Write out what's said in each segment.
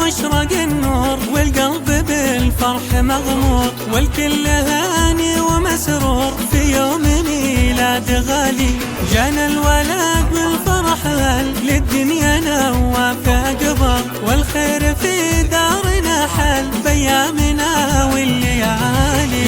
واشرق النور والقلب بالفرح مغمور، والكل هاني ومسرور في يوم ميلاد غالي. جانا الولد بالفرح للدنيا نواف أكبر، والخير في دارنا حل بأيامنا والليالي.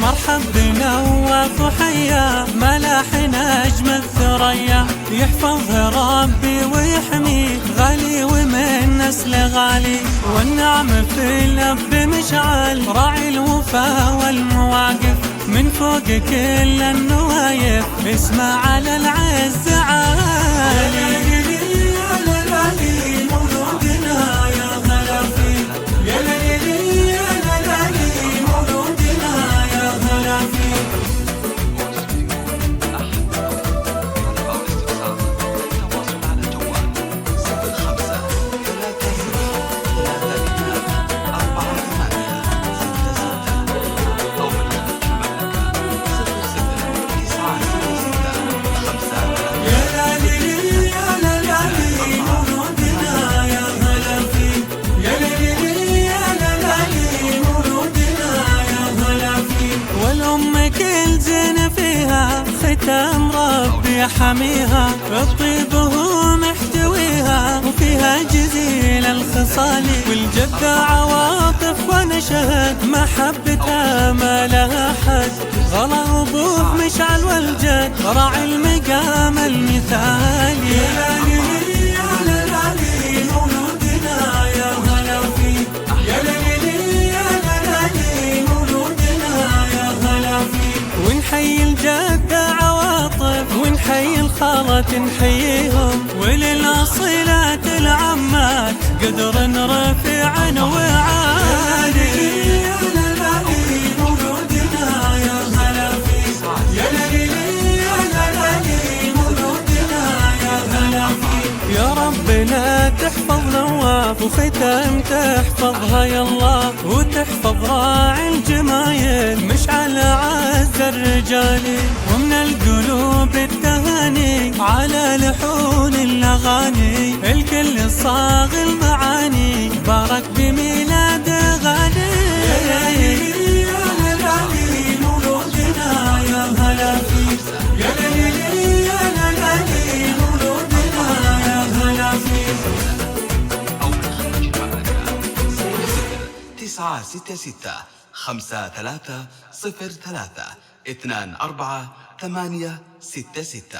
مرحب بنواف وحيا ملاح نجم الثريا، يحفظه ربي ويحميه غالي ومن نسل غالي. والنعم في الأب مشعل راعي الوفا والمواقف، من فوق كل النوايف اسمع على العز عالي. كل زين فيها ختام ربي حميها، الطيب هو محتويها وفيها جزيل الخصال. والجدة عواطف ونشهد محبتها ما لها حد، غلا أبوه مشعل والجد راعي المقام المثالي. ونحيي الجدة عواطف ونحيي الخالة نحييهم، وللأصيلات العمات قدر رفيع وعالي. يا ربنا تحفظ نواف وختام تحفظها يا الله، وتحفظ راعي الجمايل مشعل عز الرجال. ومن القلوب التهاني على لحون الأغاني، الكل صاغ المعاني بارك بميلاد غالي. تسعة ستة ستة 5303 24 86 6.